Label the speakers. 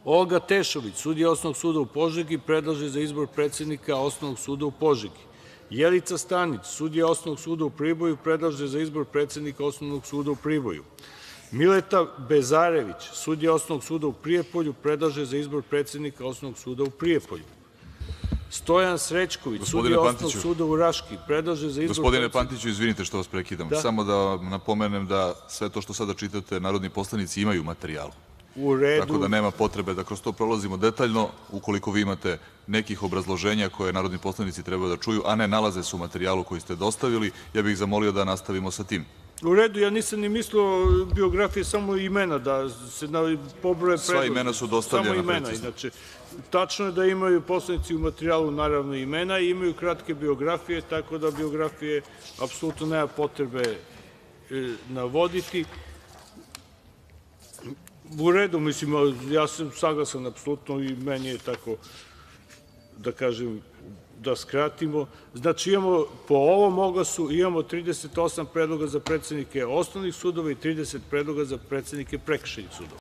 Speaker 1: Olga Tešović, sudija Osnovnog suda u Požegi, predlaže za izbor predsednika Osnovnog suda u Požegi. Jelica Stanić, sudija Osnovnog suda u Priboju, predlaže za izbor predsednika Osnovnog suda u Priboju. Mileta Bezarević, sudija Osnovnog suda u Prijepolju, predlaže za izbor predsednika Osnovnog suda u Prijepolju. Stojan Srećković, sudija Osnovnog suda u Raški, predlaže za izbor...
Speaker 2: Gospodine Pantiću, izvinite što vas prekidam. Samo da vam napomenem da sve to što sada čitate narodni poslanici imaju materijal.
Speaker 1: U redu.
Speaker 2: Tako da nema potrebe da kroz to prolazimo detaljno. Ukoliko vi imate nekih obrazloženja koje narodni poslanici treba da čuju, a ne nalaze se u materijalu koji ste dostavili, ja bih zamolio da nastavimo sa tim.
Speaker 1: U redu, ja nisam ni mislio biografije, samo imena, da se pobroje predloge.
Speaker 2: Sva imena su dostavljena precizno.
Speaker 1: Znači, tačno je da imaju poslanici u materijalu naravno imena i imaju kratke biografije, tako da biografije apsolutno nema potrebe navoditi. U redu, mislim, ja sam saglasan apsolutno i meni je tako, da kažem, da skratimo. Znači, imamo po ovom oglasu, imamo 38 predloga za predsednike osnovnih sudova i 30 predloga za predsednike prekršajnih sudova.